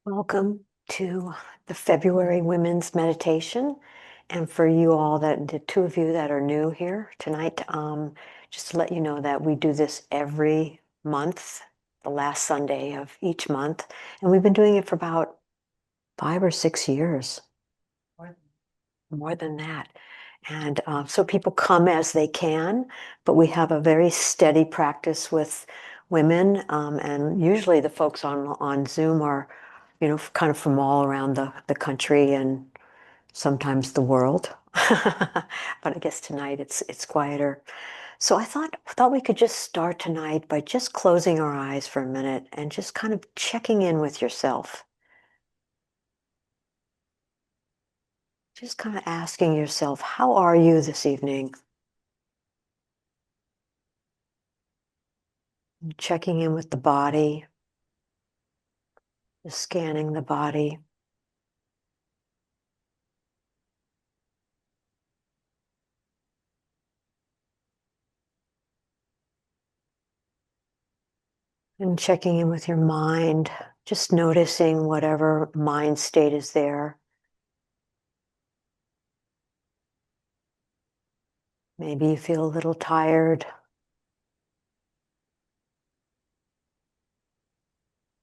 Welcome to the February Women's Meditation. And for you all the two of you that are new here tonight, just to let you know that we do this every month, the last Sunday of each month. And we've been doing it for about 5 or 6 years, more than that. And so people come as they can, but we have a very steady practice with women. And usually the folks on Zoom are, kind of from all around the country and sometimes the world. But I guess tonight it's quieter. So I thought we could just start tonight by just closing our eyes for a minute and just kind of checking in with yourself. Just kind of asking yourself, how are you this evening? Checking in with the body, just scanning the body. And checking in with your mind, just noticing whatever mind state is there. Maybe you feel a little tired.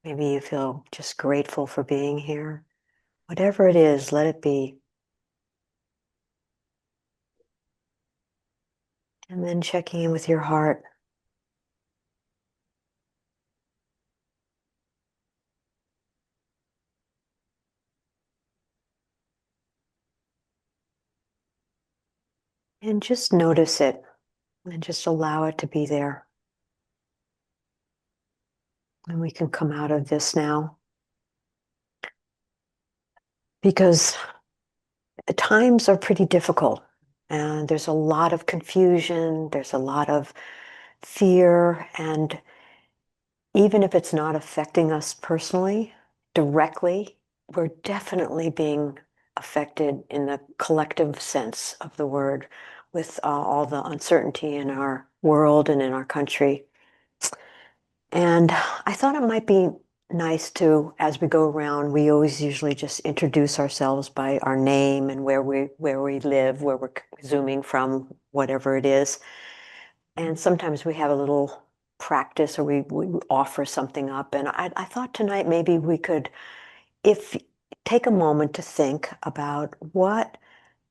Maybe you feel just grateful for being here. Whatever it is, let it be. And then checking in with your heart. And just notice it and just allow it to be there. And we can come out of this now. Because the times are pretty difficult and there's a lot of confusion, there's a lot of fear, and even if it's not affecting us personally, directly, we're definitely being affected in the collective sense of the word with all the uncertainty in our world and in our country. And I thought it might be nice to, as we go around, we always usually just introduce ourselves by our name and where we live, where we're zooming from, whatever it is. And sometimes we have a little practice or we offer something up. And I thought tonight maybe we could, if take a moment to think about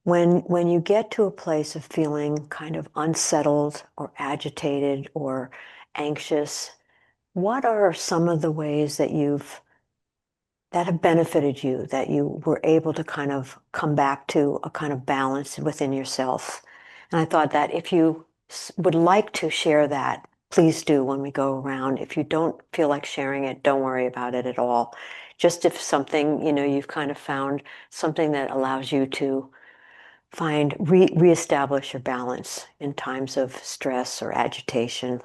when you get to a place of feeling kind of unsettled or agitated or anxious, what are some of the ways that have benefited you, that you were able to kind of come back to a kind of balance within yourself? And I thought that if you would like to share that, please do when we go around. If you don't feel like sharing it, don't worry about it at all. Just if something, you've kind of found something that allows you to reestablish your balance in times of stress or agitation.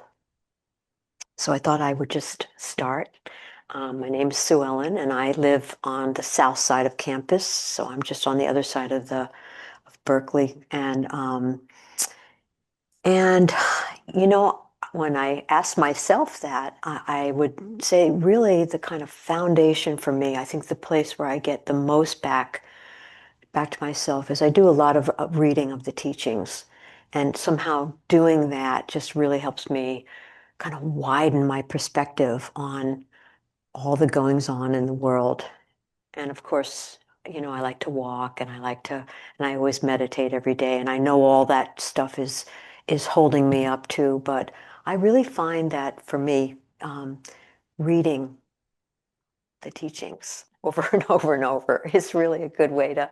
So I thought I would just start. My name is Sue Ellen, and I live on the south side of campus. So I'm just on the other side of Berkeley. And when I ask myself that, I would say really the kind of foundation for me, I think the place where I get the most back to myself is I do a lot of reading of the teachings. And somehow doing that just really helps me kind of widen my perspective on all the goings on in the world. And of course, I like to walk and I always meditate every day. And I know all that stuff is holding me up too. But I really find that for me, reading the teachings over and over and over is really a good way to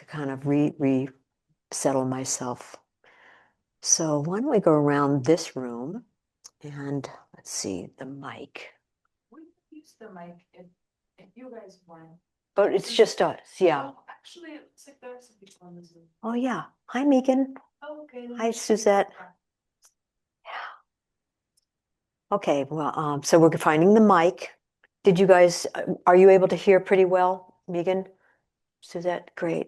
kind of resettle myself. So why don't we go around this room and let's see the mic. We can use the mic if you guys want. But it's just us, yeah. Oh, actually, it looks like there are some people on the Zoom. Oh, yeah. Hi, Megan. Oh, okay. Hi, Suzette. Okay, well, so we're finding the mic. Did you guys, are you able to hear pretty well, Megan? Suzette, great.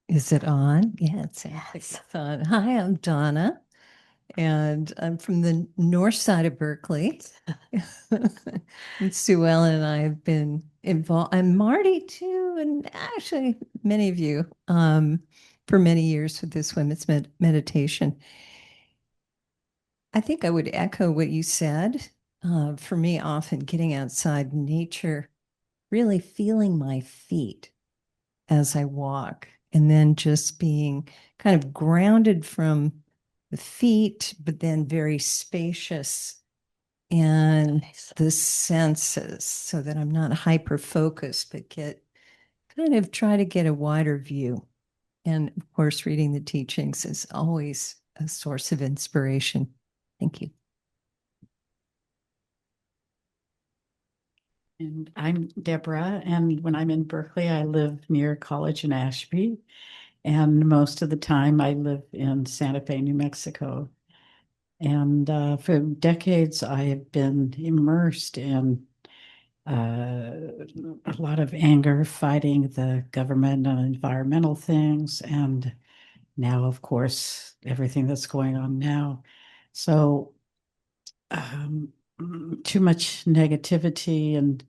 Is it on? Yeah, it's Yes. on. Hi, I'm Donna, and I'm from the north side of Berkeley. And Sue Ellen and I have been involved, and Marty too, and actually many of you for many years with this women's meditation. I think I would echo what you said. For me, often getting outside nature, really feeling my feet as I walk, and then just being kind of grounded from the feet, but then very spacious and Nice. the senses so that I'm not hyper focused, but try to get a wider view. And of course, reading the teachings is always a source of inspiration. Thank you. And I'm Deborah, and when I'm in Berkeley, I live near College in Ashby, and most of the time I live in Santa Fe, New Mexico. And for decades, I have been immersed in a lot of anger, fighting the government on environmental things, and now, of course, everything that's going on now. So, too much negativity and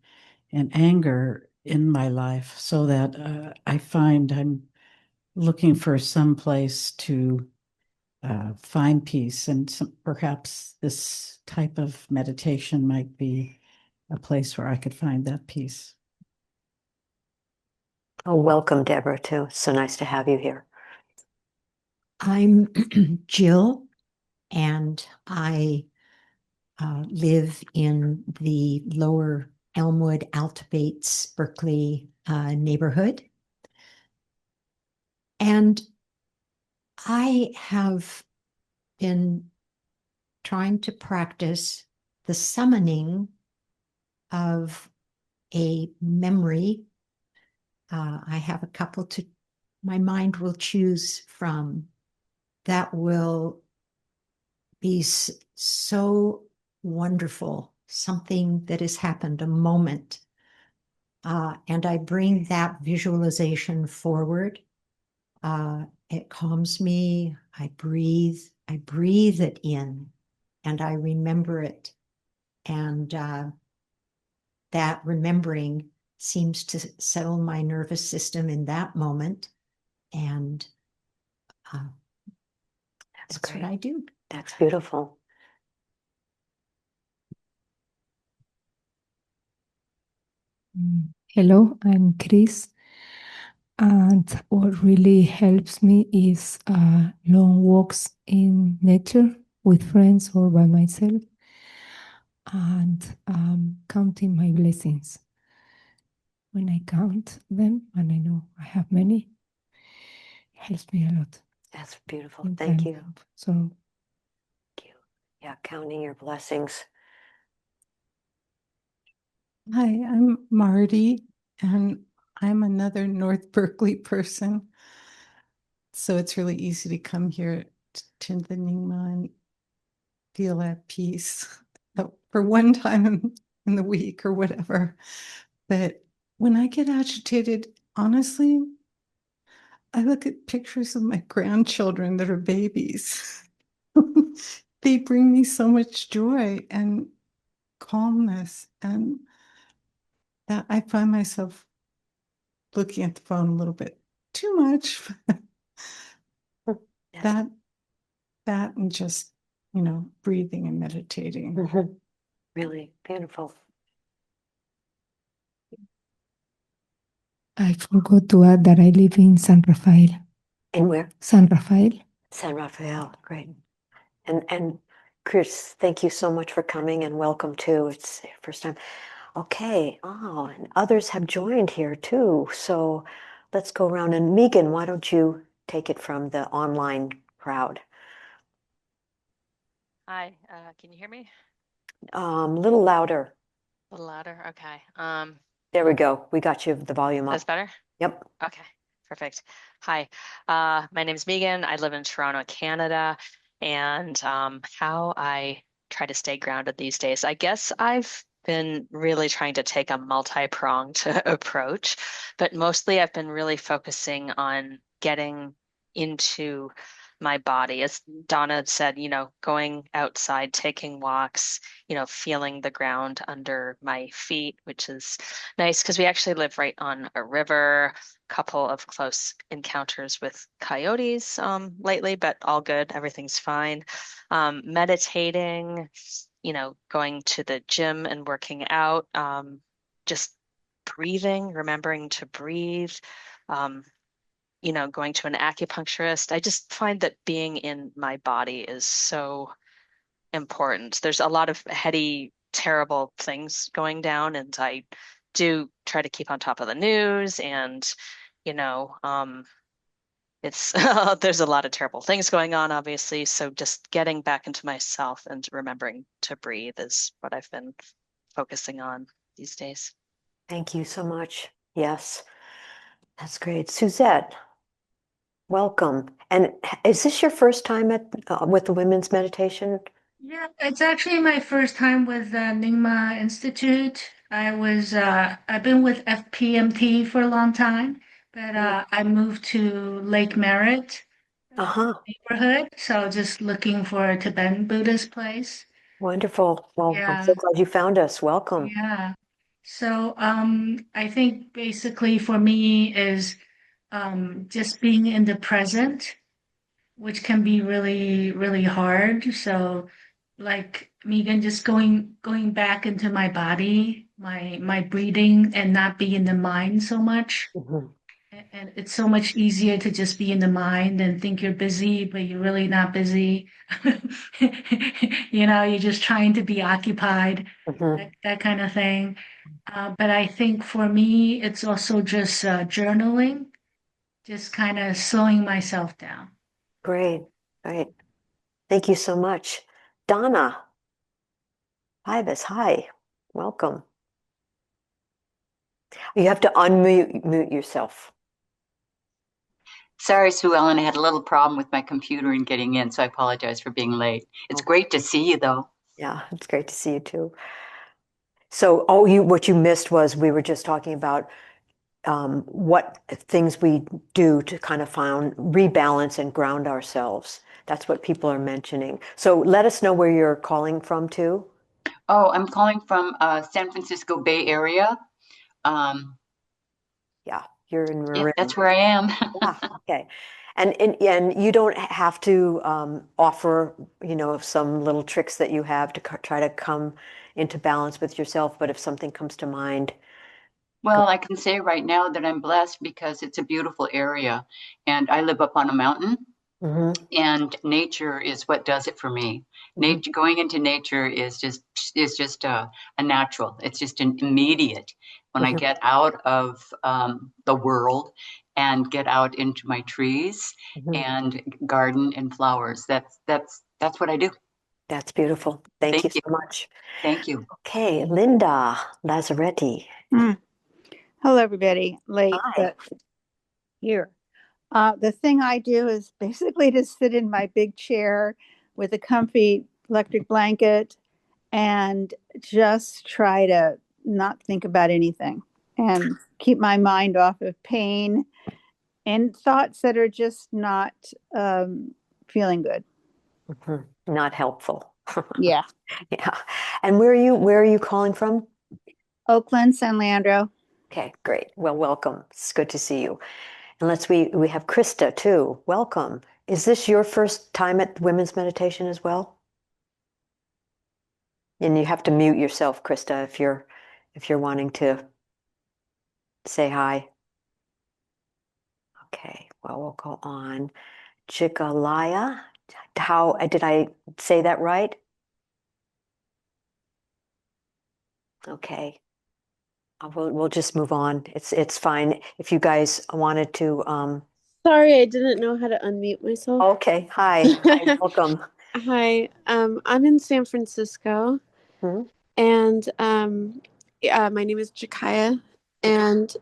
anger in my life, so that I find I'm looking for some place to find peace, and perhaps this type of meditation might be a place where I could find that peace. Oh, welcome, Deborah, too. It's so nice to have you here. I'm Jill, and I live in the lower Elmwood, Altabates, Berkeley neighborhood. And I have been trying to practice the summoning of a memory. I have a couple to my mind will choose from that will be so wonderful, something that has happened, a moment. And I bring that visualization forward. It calms me. I breathe it in, and I remember it. And that remembering seems to settle my nervous system in that moment. And that's great. what I do. That's beautiful. Hello, I'm Chris. And what really helps me is long walks in nature with friends or by myself, and counting my blessings. When I count them, and I know I have many, it helps me a lot. That's beautiful. in Thank time you. of sorrow. Thank you. Yeah, counting your blessings. Hi, I'm Marty, and I'm another North Berkeley person. So it's really easy to come here to the Nyingma and feel at peace for one time in the week or whatever. But when I get agitated, honestly, I look at pictures of my grandchildren that are babies. They bring me so much joy and calmness, and that I find myself looking at the phone a little bit too much. Yes. That and just, breathing and meditating. Mhm. Really beautiful. I forgot to add that I live in San Rafael. And where? San Rafael. San Rafael. Great. And Chris, thank you so much for coming, and welcome too. It's your first time. Okay. Oh, and others have joined here too. So let's go around. And Megan, why don't you take it from the online crowd? Hi, can you hear me? A little louder. A little louder? Okay. There we go. We got you the volume That's up. better? Yep. Okay, perfect. Hi, my name is Megan. I live in Toronto, Canada, and how I try to stay grounded these days. I guess I've been really trying to take a multi-pronged approach, but mostly I've been really focusing on getting into my body. As Donna said, going outside, taking walks, feeling the ground under my feet, which is nice because we actually live right on a river. Couple of close encounters with coyotes lately, but all good. Everything's fine. Meditating, going to the gym and working out, just breathing, remembering to breathe, um, going to an acupuncturist. I just find that being in my body is so important. There's a lot of heady, terrible things going down, and I do try to keep on top of the news and, you know, um, it's there's a lot of terrible things going on, obviously. So just getting back into myself and remembering to breathe is what I've been focusing on these days. Thank you so much. Yes, that's great. Suzette, welcome. And is this your first time with the women's meditation? Yeah, it's actually my first time with the Nyingma Institute. I've been with FPMT for a long time, but I moved to Lake Merritt Uh-huh. neighborhood, so just looking for a Tibetan Buddhist place. Wonderful. Well, I'm Yeah, so glad you found us. Welcome. yeah. So I think basically for me is just being in the present, which can be really, really hard. So like Megan, just going back into my body, my breathing and not be in the mind so much. Mhm. And it's so much easier to just be in the mind and think you're busy, but you're really not busy. You're just trying to be occupied, Mhm. that kind of thing. But I think for me, it's also just journaling, just kind of slowing myself down. Great. Great. Thank you so much. Donna, hi. Welcome. You have to unmute yourself. Sorry, Sue Ellen, I had a little problem with my computer and getting in, so I apologize for being late. It's great to see you, though. Yeah, it's great to see you too. So, what you missed was we were just talking about what things we do to kind of rebalance and ground ourselves. That's what people are mentioning. So let us know where you're calling from too. Oh, I'm calling from San Francisco Bay Area. Yeah, you're in Yeah, Marin. that's where I am. Yeah, okay. And you don't have to offer, some little tricks that you have to try to come into balance with yourself. But if something comes to mind, go. Well, I can say right now that I'm blessed because it's a beautiful area, and I live up on a mountain, Mhm, and nature is what does it for me. mhm, Nature, going into nature is just a natural. It's just an immediate. When I mhm. get out of the world and get out into my trees Mhm. and garden and flowers, that's what I do. That's beautiful. Thank you Thank you. so much. Thank you. Okay, Linda Lazzaretti. Hello, everybody. Late, Hi. but here. The thing I do is basically to sit in my big chair with a comfy electric blanket and just try to not think about anything and keep my mind off of pain and thoughts that are just not feeling good. Mhm. Not helpful. Yeah. Yeah. And where are you calling from? Oakland, San Leandro. Okay, great. Well, welcome. It's good to see you. And we have Krista too. Welcome. Is this your first time at women's meditation as well? And you have to mute yourself, Krista, if you're wanting to say hi. Okay, well, we'll go on. Chikalaya. How did I say that right? Okay. We'll just move on. It's fine. If you guys wanted to Sorry, I didn't know how to unmute myself. okay. Hi, welcome. Hi, I'm in San Francisco, Hmm. and my name is Jakaya, and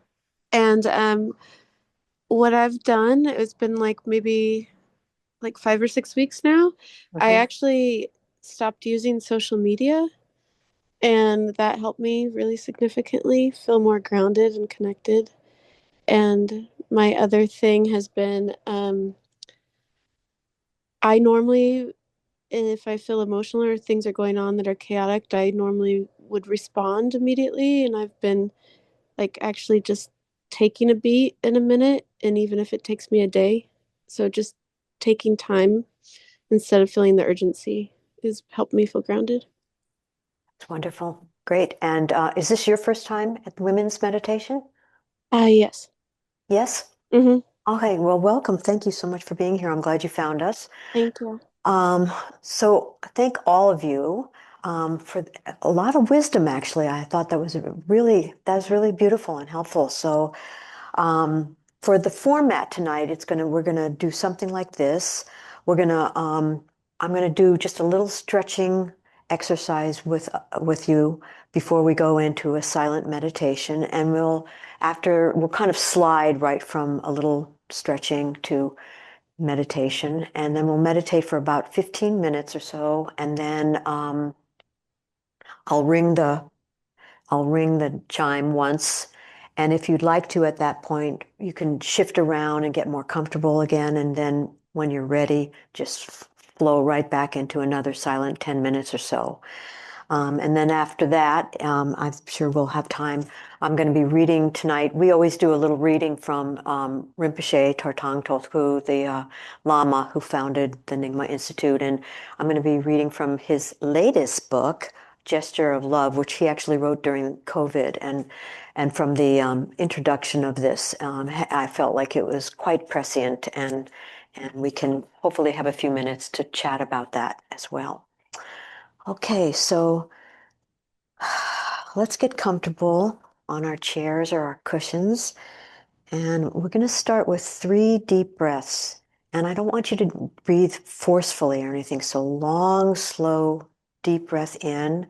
what I've done, it's been like maybe like 5 or 6 weeks now. I Mhm. actually stopped using social media, and that helped me really significantly feel more grounded and connected. And my other thing has been I normally, if I feel emotional or things are going on that are chaotic, I normally would respond immediately. And I've been like actually just taking a beat in a minute, and even if it takes me a day. So just taking time instead of feeling the urgency has helped me feel grounded. It's wonderful. Great. And is this your first time at the women's meditation? Yes. Yes? Mm-hmm. Okay, well, welcome. Thank you so much for being here. I'm glad you found us. Thank you. So thank all of you for a lot of wisdom, actually. I thought that was really beautiful and helpful. So for the format tonight, we're gonna do something like this. I'm gonna do just a little stretching exercise with you before we go into a silent meditation, and we'll kind of slide right from a little stretching to meditation, and then we'll meditate for about 15 minutes or so, and then I'll ring the I'll ring the chime once. And if you'd like to, at that point, you can shift around and get more comfortable again. And then when you're ready, just flow right back into another silent 10 minutes or so. And then after that, I'm sure we'll have time. I'm going to be reading tonight. We always do a little reading from Rinpoche Tartang Tolku, the Lama who founded the Nyingma Institute. And I'm going to be reading from his latest book, Gesture of Love, which he actually wrote during COVID. And from the introduction of this, I felt like it was quite prescient, and we can hopefully have a few minutes to chat about that as well. Okay, so let's get comfortable on our chairs or our cushions. And we're going to start with 3 deep breaths. And I don't want you to breathe forcefully or anything. So long, slow, deep breath in.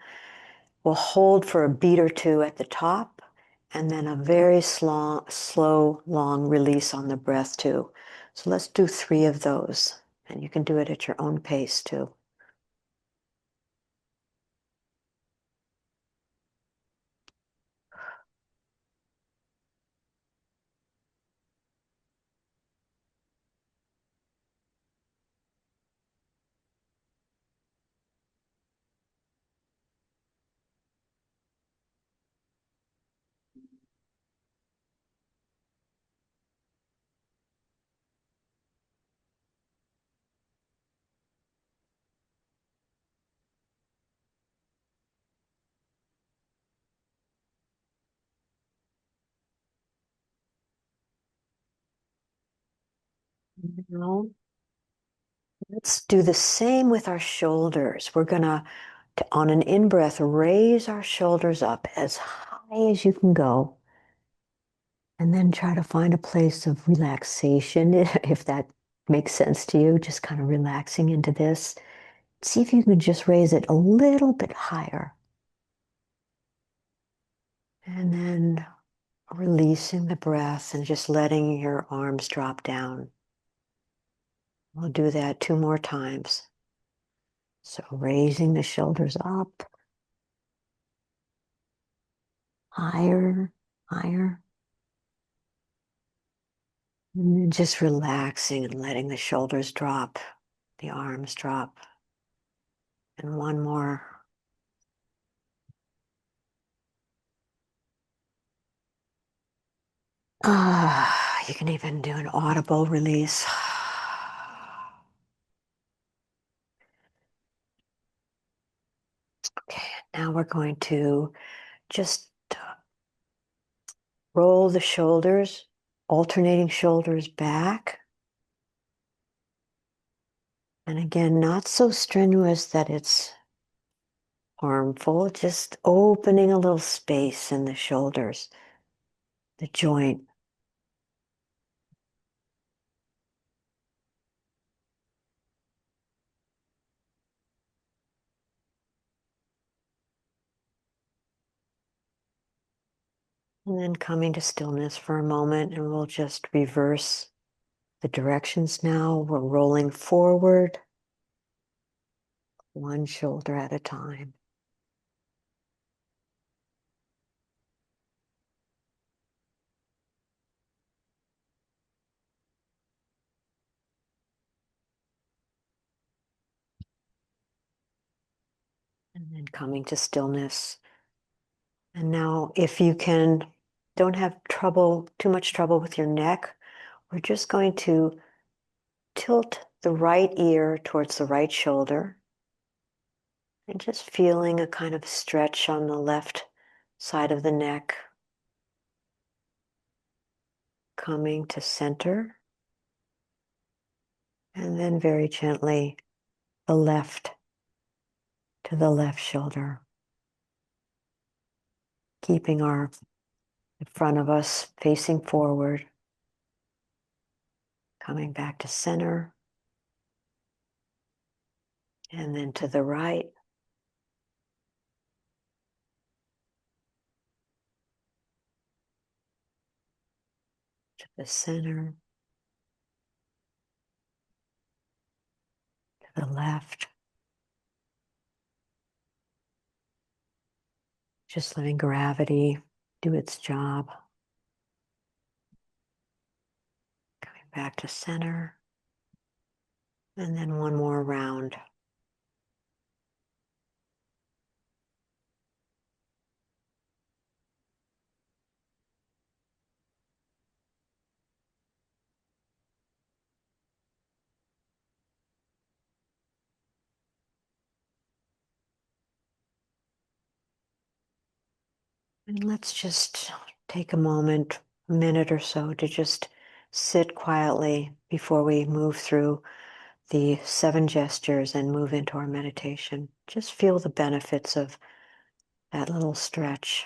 We'll hold for a beat or two at the top, and then a very slow, long release on the breath too. So let's do 3 of those. And you can do it at your own pace too. Now, let's do the same with our shoulders. We're going to, on an in-breath, raise our shoulders up as high as you can go. And then try to find a place of relaxation, if that makes sense to you, just kind of relaxing into this. See if you can just raise it a little bit higher. And then releasing the breath and just letting your arms drop down. We'll do that 2 more times. So raising the shoulders up, higher, higher. And then just relaxing and letting the shoulders drop, the arms drop. And 1 more. You can even do an audible release. Okay, now we're going to just roll the shoulders, alternating shoulders back. And again, not so strenuous that it's harmful, just opening a little space in the shoulders, the joint. And then coming to stillness for a moment, and we'll just reverse the directions now. We're rolling forward, 1 shoulder at a time. And then coming to stillness. And now if you don't have too much trouble with your neck, we're just going to tilt the right ear towards the right shoulder and just feeling a kind of stretch on the left side of the neck. Coming to center. And then very gently the left to the left shoulder. Keeping the front of us facing forward. Coming back to center. And then to the right. To the center. To the left. Just letting gravity do its job. Coming back to center. And then one more round. And let's just take a moment, a minute or so, to just sit quietly before we move through the 7 gestures and move into our meditation. Just feel the benefits of that little stretch.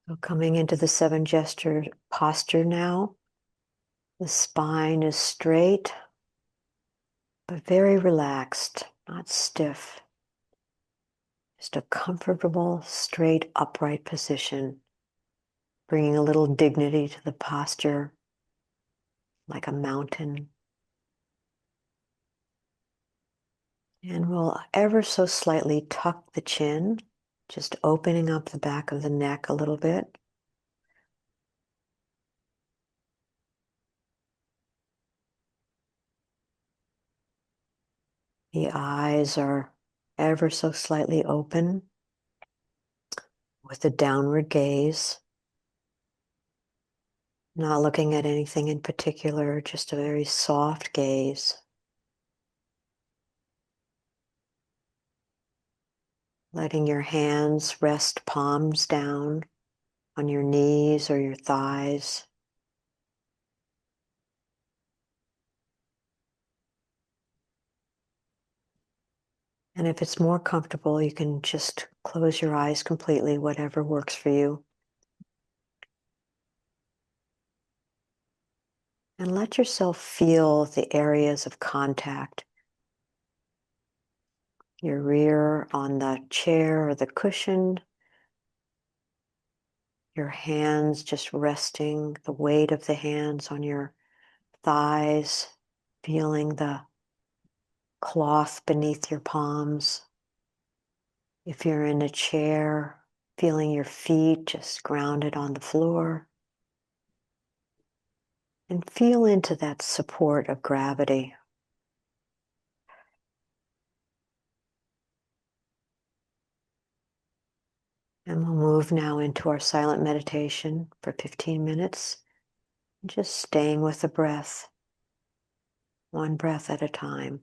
So coming into the 7 gesture posture now, the spine is straight, but very relaxed, not stiff. Just a comfortable, straight, upright position, bringing a little dignity to the posture, like a mountain. And we'll ever so slightly tuck the chin, just opening up the back of the neck a little bit. The eyes are ever so slightly open with a downward gaze. Not looking at anything in particular, just a very soft gaze. Letting your hands rest palms down on your knees or your thighs. And if it's more comfortable, you can just close your eyes completely, whatever works for you. And let yourself feel the areas of contact. Your rear on the chair or the cushion. Your hands just resting, the weight of the hands on your thighs, feeling the cloth beneath your palms. If you're in a chair, feeling your feet just grounded on the floor. And feel into that support of gravity. And we'll move now into our silent meditation for 15 minutes, just staying with the breath, one breath at a time.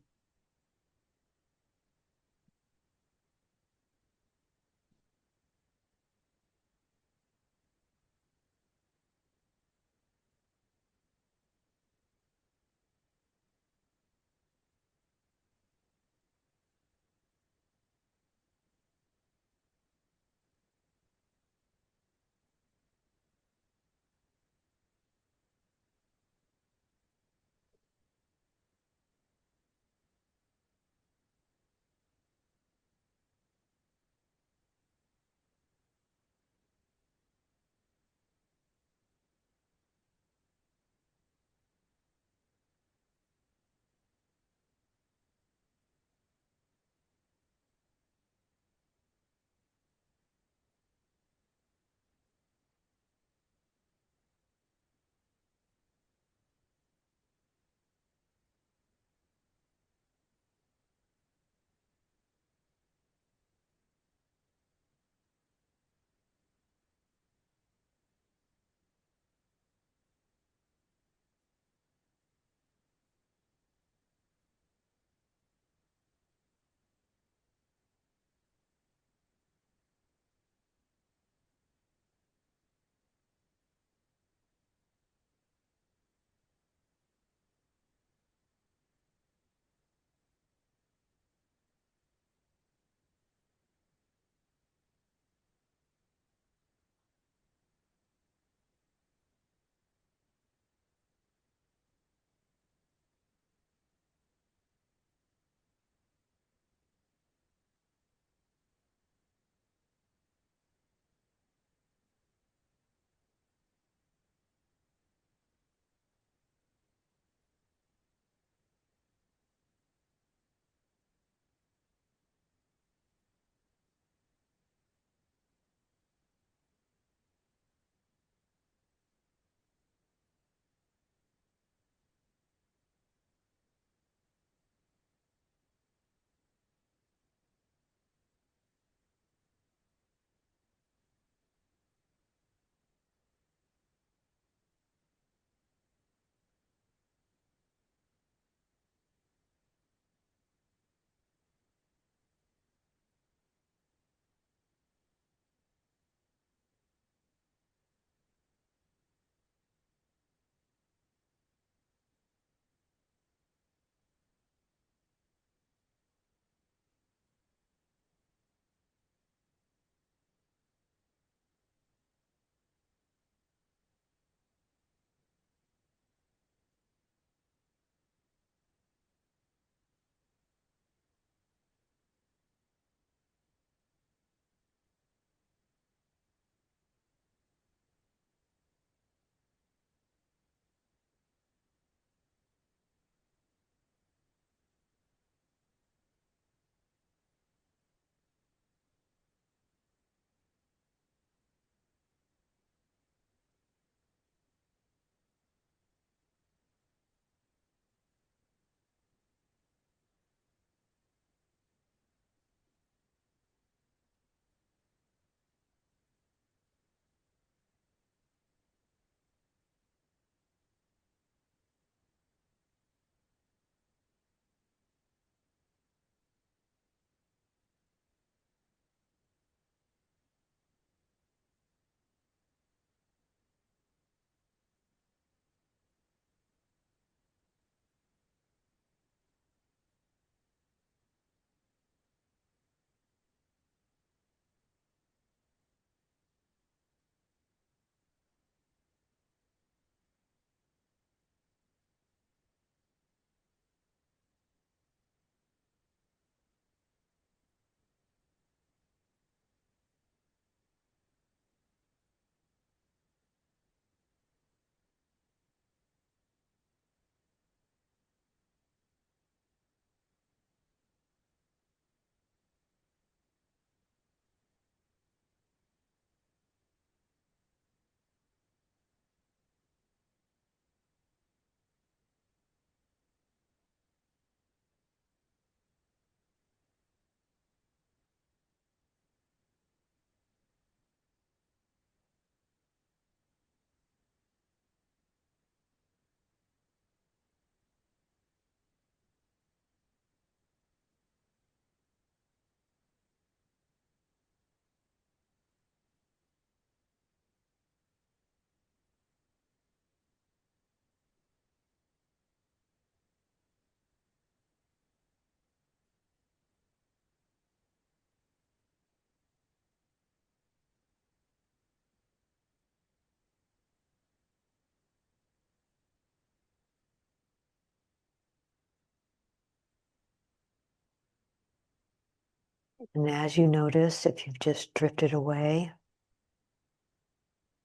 And as you notice, if you've just drifted away,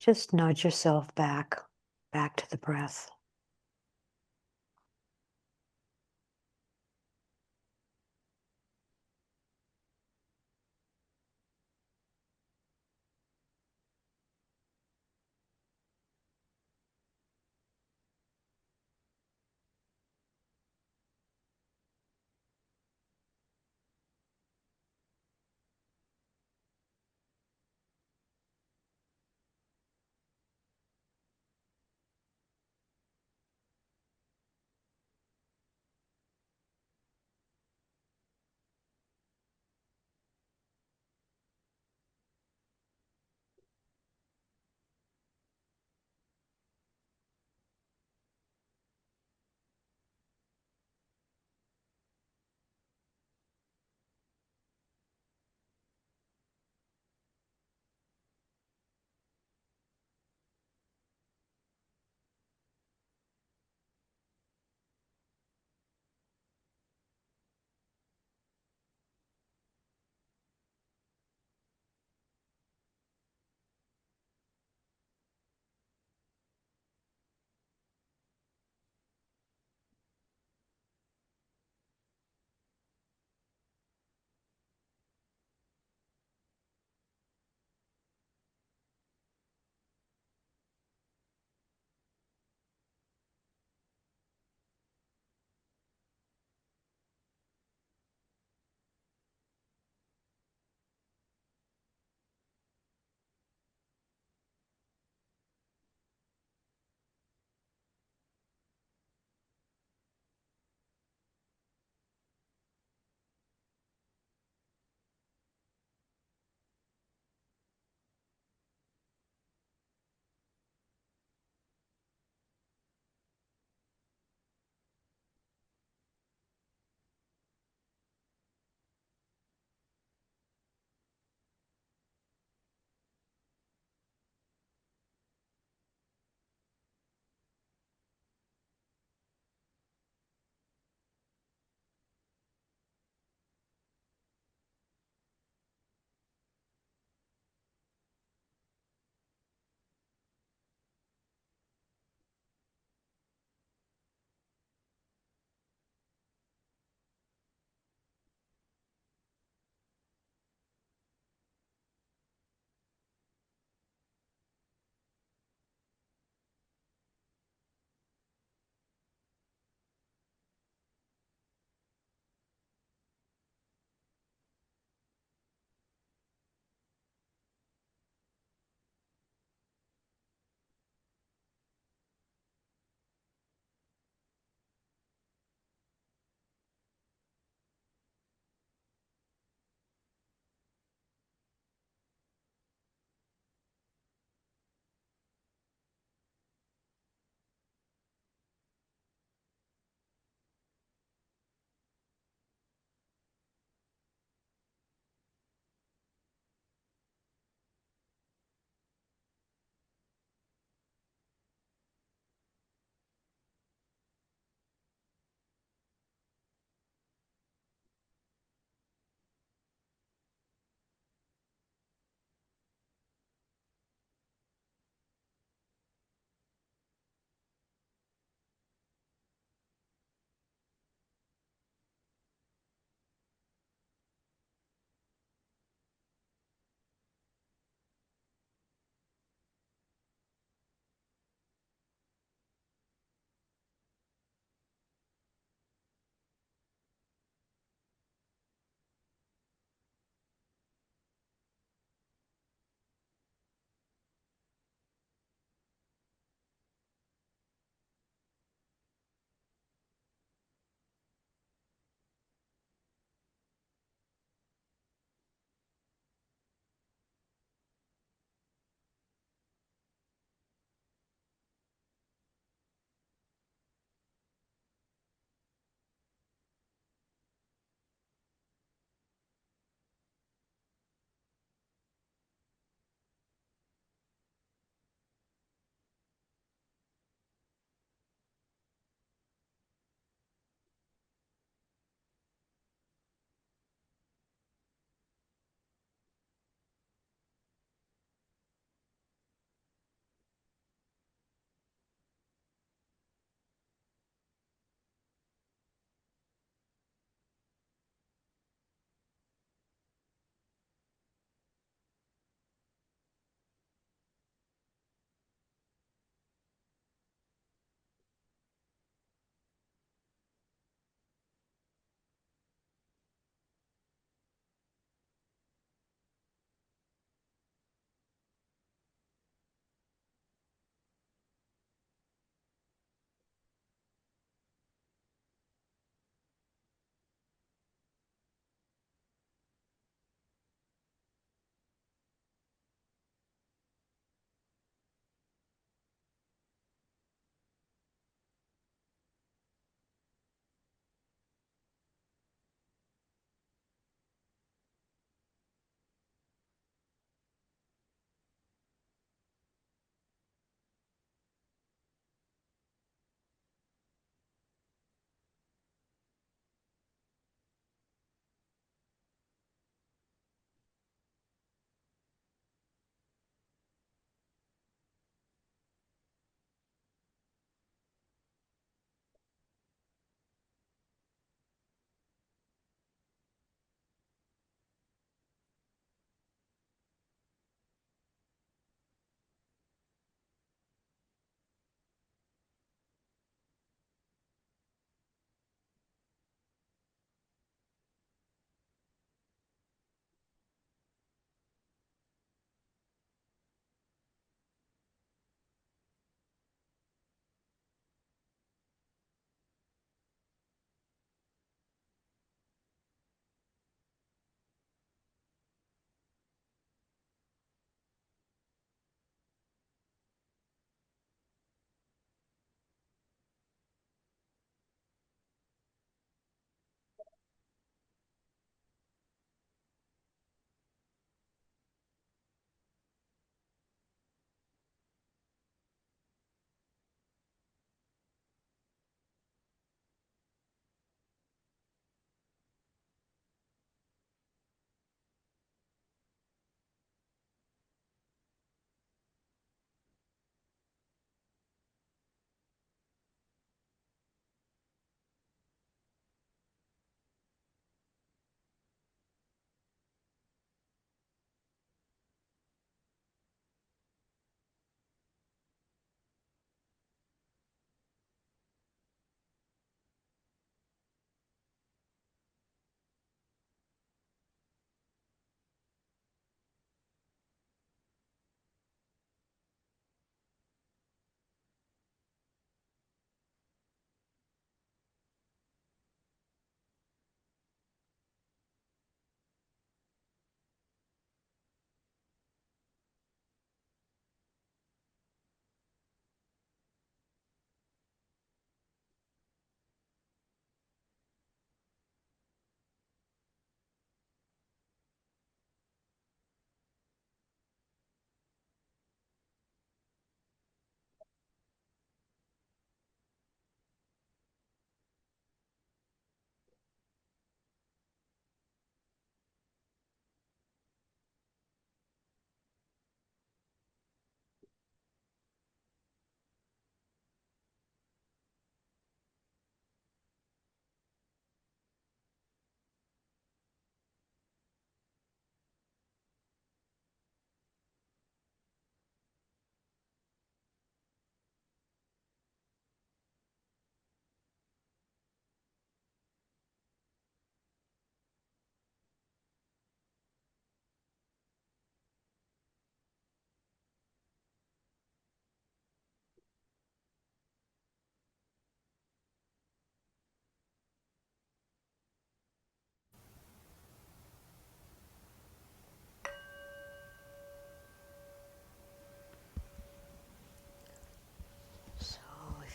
just nudge yourself back to the breath.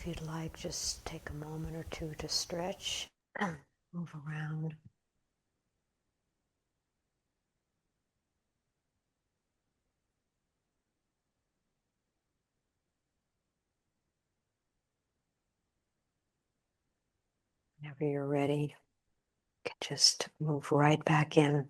if you'd like, just take a moment or two to stretch, move around. Whenever you're ready, you can just move right back in.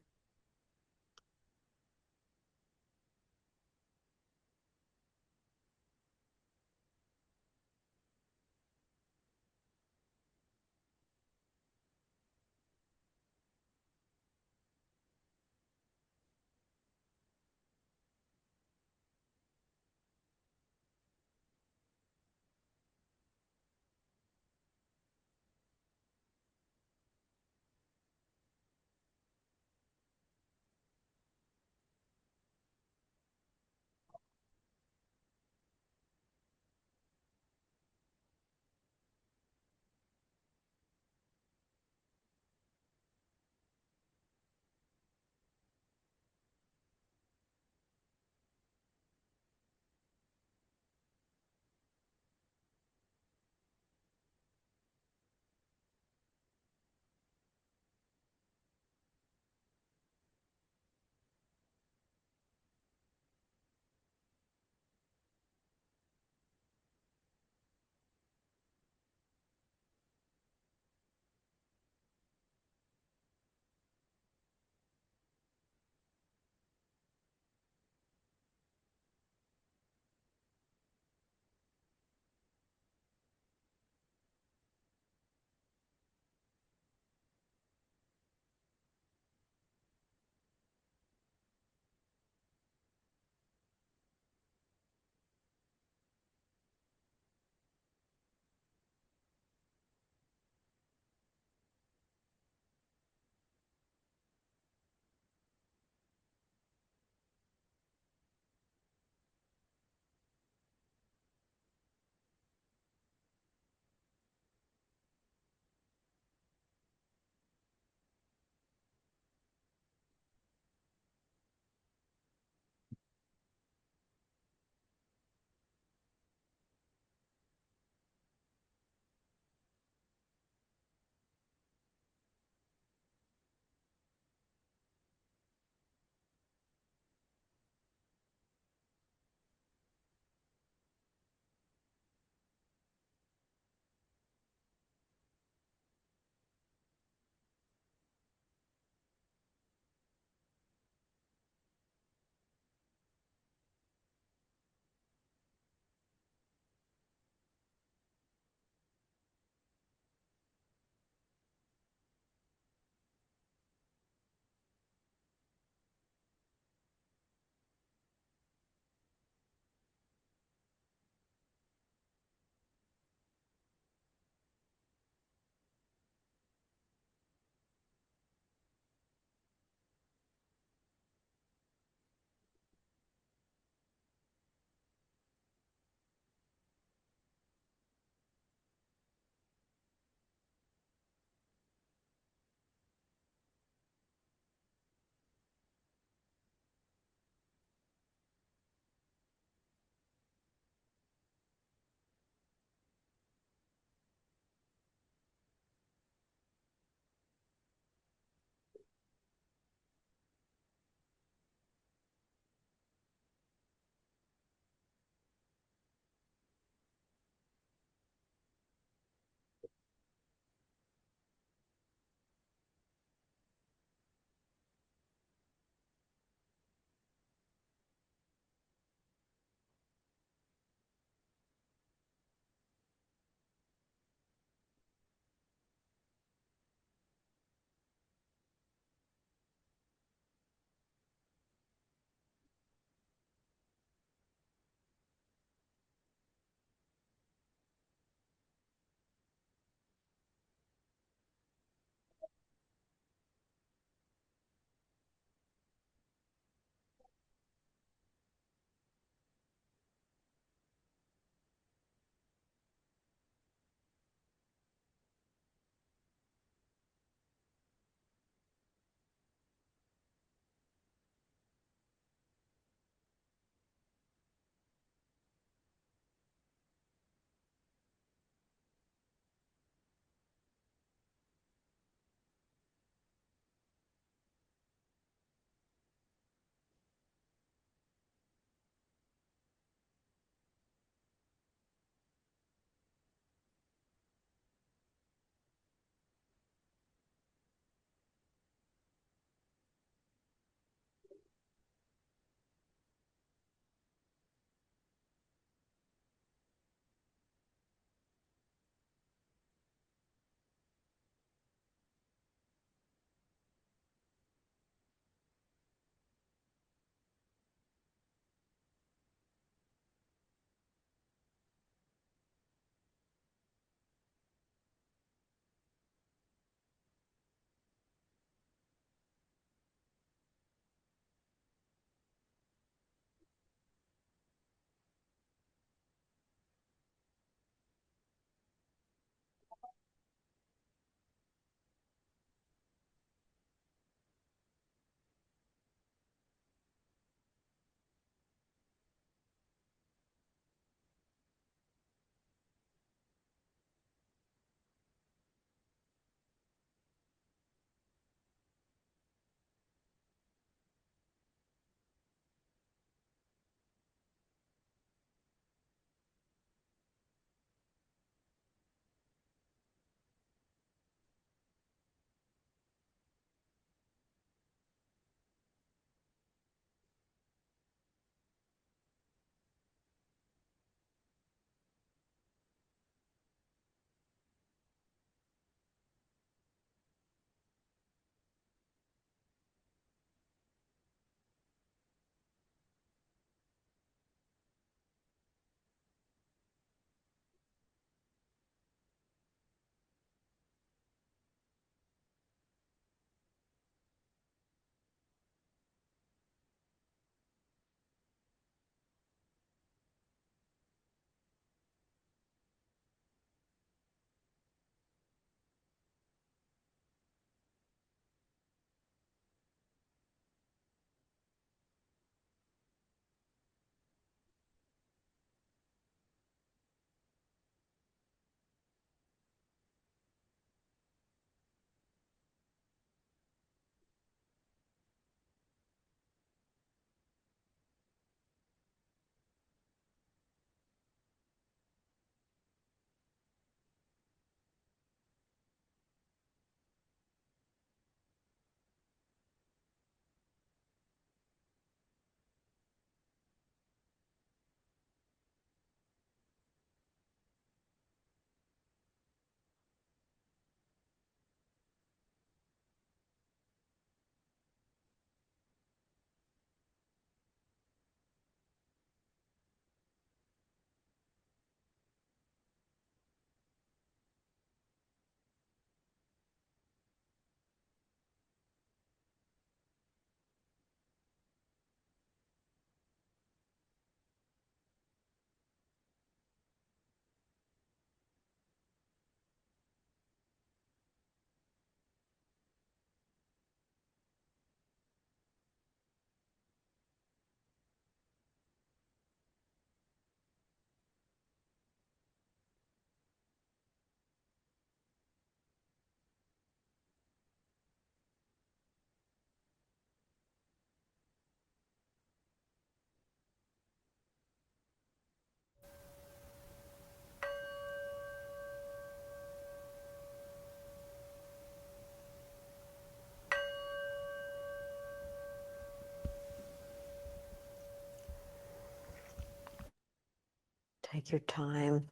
Take your time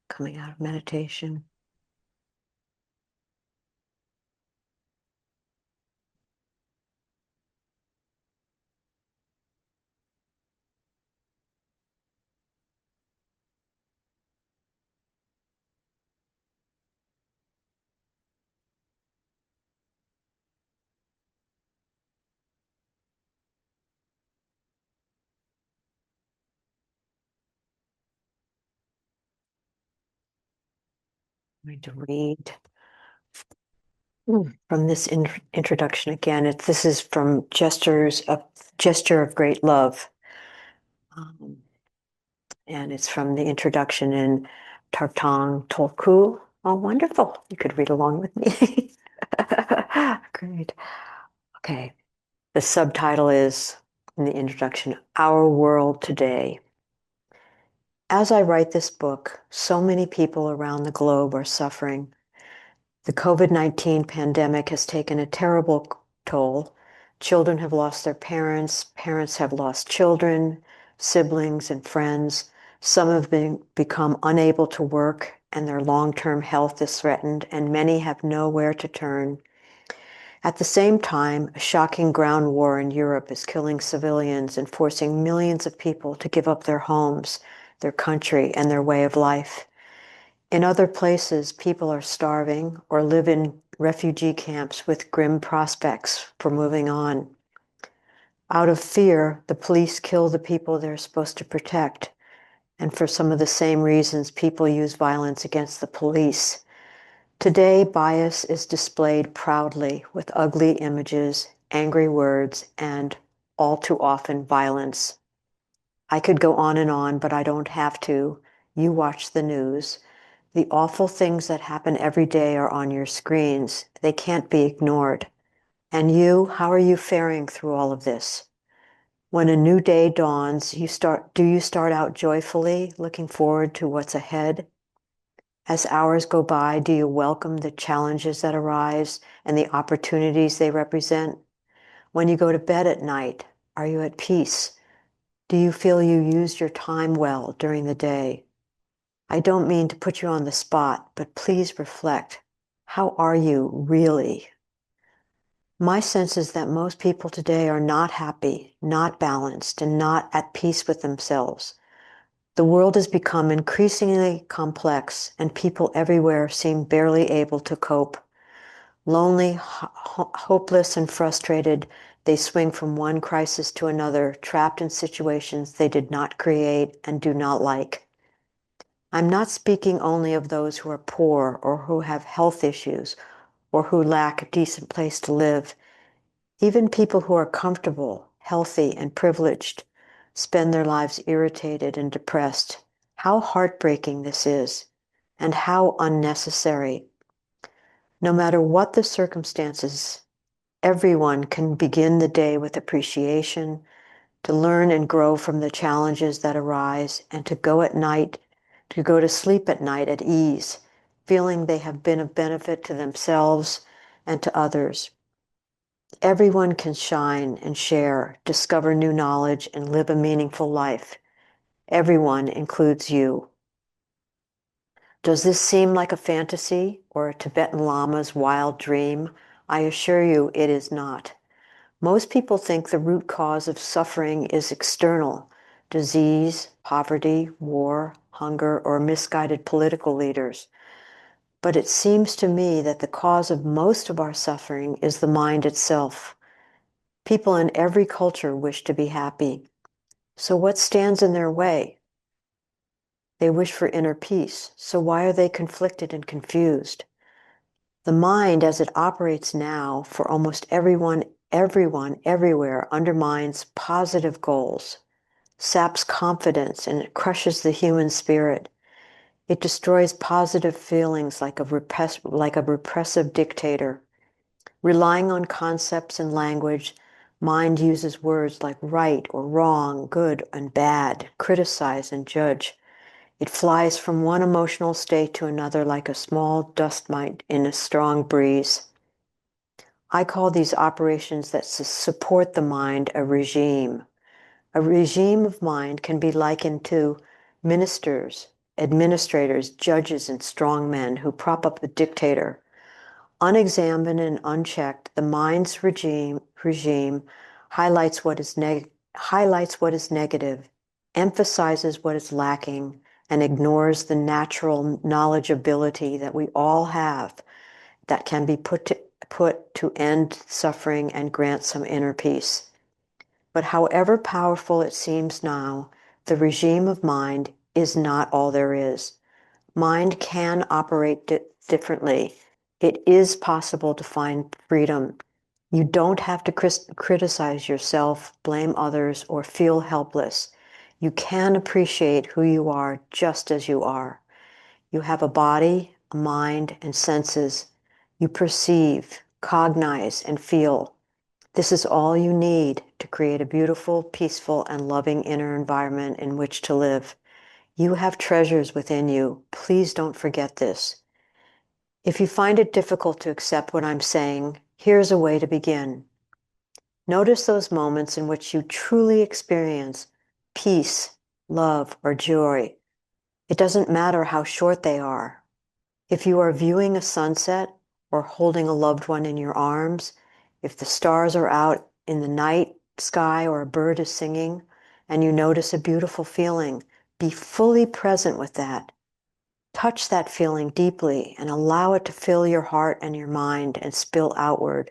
coming out of meditation. I'm going to read from this introduction again. This is from Gesture of Great Love. And it's from the introduction in Tartang Tolku. Oh, wonderful. You could read along with me. Great. Okay. The subtitle is, in the introduction, Our World Today. As I write this book, so many people around the globe are suffering. The COVID-19 pandemic has taken a terrible toll. Children have lost their parents, parents have lost children, siblings and friends. Some have become unable to work and their long-term health is threatened, and many have nowhere to turn. At the same time, a shocking ground war in Europe is killing civilians and forcing millions of people to give up their homes, their country, and their way of life. In other places, people are starving or live in refugee camps with grim prospects for moving on. Out of fear, the police kill the people they're supposed to protect. And for some of the same reasons, people use violence against the police. Today, bias is displayed proudly with ugly images, angry words, and all too often violence. I could go on, but I don't have to. You watch the news. The awful things that happen every day are on your screens. They can't be ignored. And you, how are you faring through all of this? When a new day dawns, do you start out joyfully, looking forward to what's ahead? As hours go by, do you welcome the challenges that arise and the opportunities they represent? When you go to bed at night, are you at peace? Do you feel you used your time well during the day? I don't mean to put you on the spot, but please reflect. How are you really? My sense is that most people today are not happy, not balanced, and not at peace with themselves. The world has become increasingly complex, and people everywhere seem barely able to cope. Lonely, hopeless, and frustrated, they swing from one crisis to another, trapped in situations they did not create and do not like. I'm not speaking only of those who are poor or who have health issues or who lack a decent place to live. Even people who are comfortable, healthy, and privileged spend their lives irritated and depressed. How heartbreaking this is, and how unnecessary. No matter what the circumstances, everyone can begin the day with appreciation, to learn and grow from the challenges that arise, and to go to sleep at night at ease, feeling they have been of benefit to themselves and to others. Everyone can shine and share, discover new knowledge, and live a meaningful life. Everyone includes you. Does this seem like a fantasy or a Tibetan Lama's wild dream? I assure you it is not. Most people think the root cause of suffering is external: disease, poverty, war, hunger, or misguided political leaders. But it seems to me that the cause of most of our suffering is the mind itself. People in every culture wish to be happy. So what stands in their way? They wish for inner peace. So why are they conflicted and confused? The mind, as it operates now for almost everyone, everywhere, undermines positive goals, saps confidence, and it crushes the human spirit. It destroys positive feelings like a repressive dictator. Relying on concepts and language, mind uses words like right or wrong, good and bad, criticize and judge. It flies from one emotional state to another like a small dust mite in a strong breeze. I call these operations that support the mind a regime. A regime of mind can be likened to ministers, administrators, judges, and strong men who prop up the dictator. Unexamined and unchecked, the mind's regime highlights what is negative, emphasizes what is lacking, and ignores the natural knowledge ability that we all have that can be put to end suffering and grant some inner peace. But however powerful it seems now, the regime of mind is not all there is. Mind can operate differently. It is possible to find freedom. You don't have to criticize yourself, blame others, or feel helpless. You can appreciate who you are just as you are. You have a body, a mind, and senses. You perceive, cognize, and feel. This is all you need to create a beautiful, peaceful, and loving inner environment in which to live. You have treasures within you. Please don't forget this. If you find it difficult to accept what I'm saying, here's a way to begin. Notice those moments in which you truly experience peace, love, or joy. It doesn't matter how short they are. If you are viewing a sunset or holding a loved one in your arms, if the stars are out in the night sky or a bird is singing, and you notice a beautiful feeling, be fully present with that. Touch that feeling deeply and allow it to fill your heart and your mind and spill outward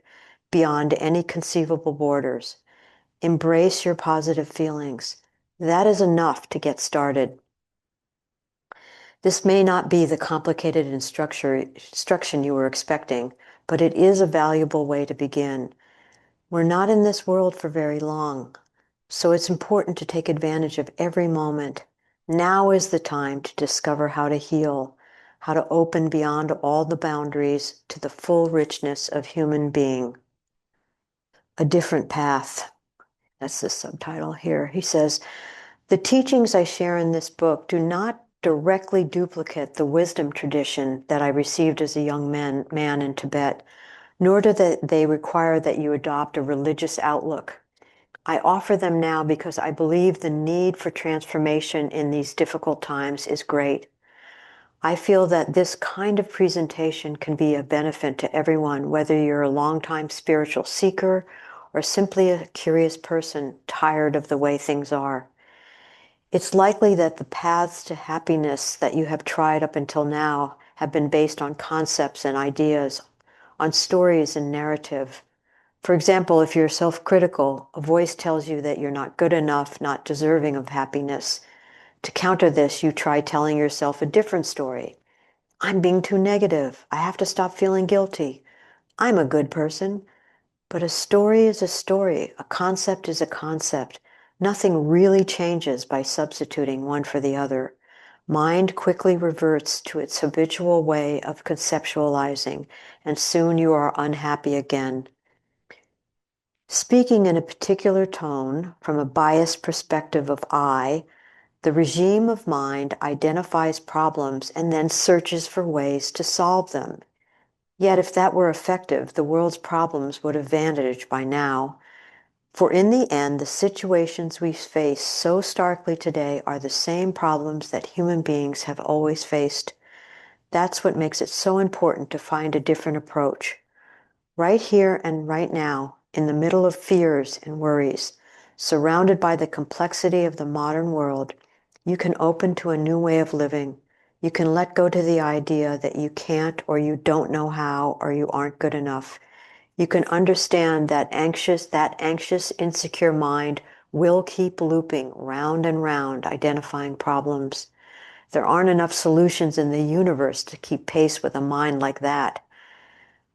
beyond any conceivable borders. Embrace your positive feelings. That is enough to get started. This may not be the complicated instruction you were expecting, but it is a valuable way to begin. We're not in this world for very long, so it's important to take advantage of every moment. Now is the time to discover how to heal, how to open beyond all the boundaries to the full richness of human being. A different path. That's the subtitle here. He says, the teachings I share in this book do not directly duplicate the wisdom tradition that I received as a young man in Tibet, nor do they require that you adopt a religious outlook. I offer them now because I believe the need for transformation in these difficult times is great. I feel that this kind of presentation can be a benefit to everyone, whether you're a longtime spiritual seeker or simply a curious person tired of the way things are. It's likely that the paths to happiness that you have tried up until now have been based on concepts and ideas, on stories and narrative. For example, if you're self-critical, a voice tells you that you're not good enough, not deserving of happiness. To counter this, you try telling yourself a different story. I'm being too negative. I have to stop feeling guilty. I'm a good person. But a story is a story. A concept is a concept. Nothing really changes by substituting one for the other. Mind quickly reverts to its habitual way of conceptualizing, and soon you are unhappy again. Speaking in a particular tone, from a biased perspective of I, the regime of mind identifies problems and then searches for ways to solve them. Yet if that were effective, the world's problems would have vanished by now. For in the end, the situations we face so starkly today are the same problems that human beings have always faced. That's what makes it so important to find a different approach. Right here and right now, in the middle of fears and worries, surrounded by the complexity of the modern world, you can open to a new way of living. You can let go to the idea that you can't or you don't know how or you aren't good enough. You can understand that anxious, insecure mind will keep looping round and round, identifying problems. There aren't enough solutions in the universe to keep pace with a mind like that.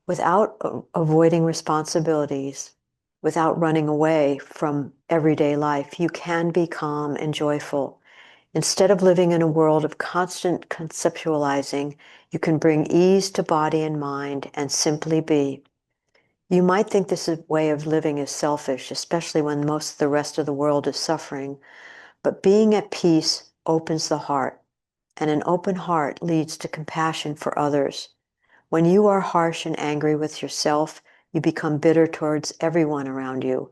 Without avoiding responsibilities, without running away from everyday life, you can be calm and joyful. Instead of living in a world of constant conceptualizing, you can bring ease to body and mind and simply be. You might think this way of living is selfish, especially when most of the rest of the world is suffering, but being at peace opens the heart, and an open heart leads to compassion for others. When you are harsh and angry with yourself, you become bitter towards everyone around you.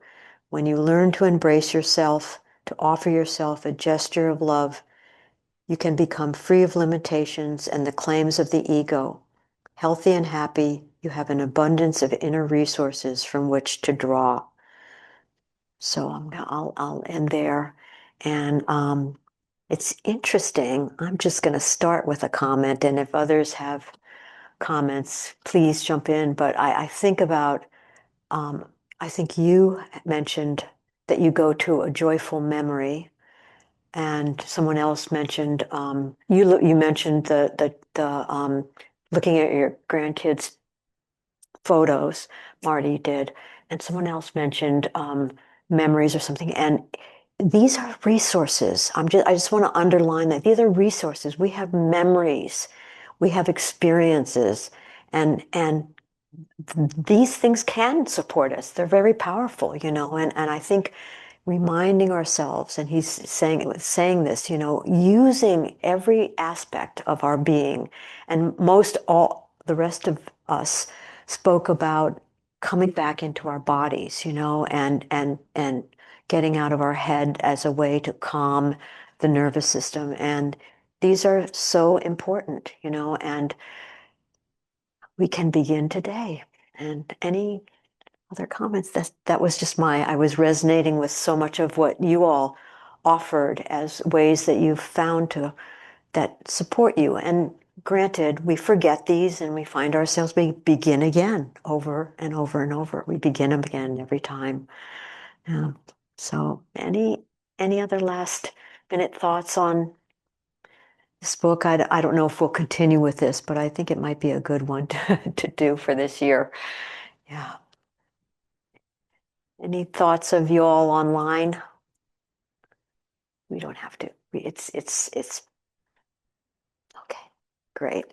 When you learn to embrace yourself, to offer yourself a gesture of love, You can become free of limitations and the claims of the ego. Healthy and happy, you have an abundance of inner resources from which to draw. So I'll end there. And it's interesting. I'm just going to start with a comment, and if others have comments, please jump in. But I think about, I think you mentioned that you go to a joyful memory, and someone else mentioned you mentioned the looking at your grandkids' photos. Marty did, and someone else mentioned memories or something. And these are resources. I just want to underline that these are resources. We have memories, we have experiences, and these things can support us. They're very powerful, and I think reminding ourselves, and he's saying this, using every aspect of our being, and most all the rest of us spoke about coming back into our bodies, and getting out of our head as a way to calm the nervous system. And these are so important, and we can begin today. And any other comments? That was just I was resonating with so much of what you all offered as ways that you've found that support you. And granted, we forget these and we find ourselves begin again over and over and over. We begin again every time. So any other last minute thoughts on this book? I don't know if we'll continue with this, but I think it might be a good one to do for this year. Yeah. Any thoughts of you all online? We don't have to. It's okay. Great.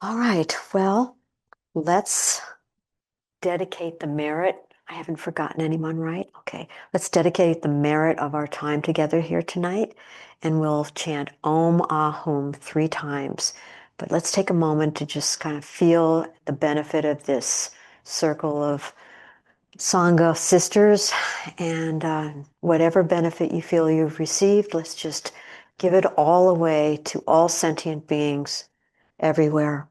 All right. Well, let's dedicate the merit. I haven't forgotten anyone, right? Okay. Let's dedicate the merit of our time together here tonight, and we'll chant Om Ahum 3 times. But let's take a moment to just kind of feel the benefit of this circle of Sangha sisters, and whatever benefit you feel you've received, let's just give it all away to all sentient beings everywhere.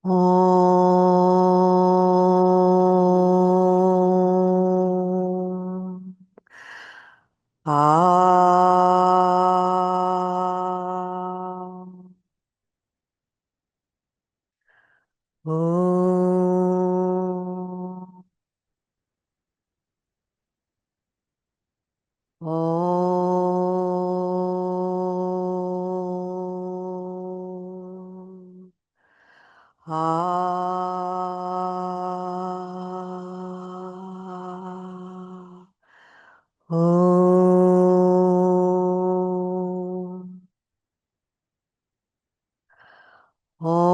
Om. Ah. Om. Om. Ah. Om. Om.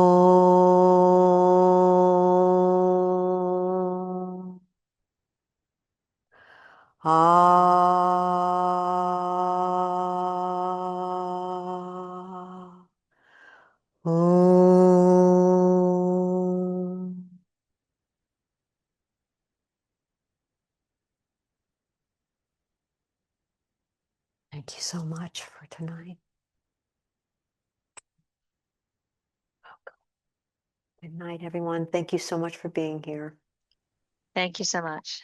Ah. Om. Thank you so much for tonight. Good night, everyone. Thank you so much for being here. Thank you so much.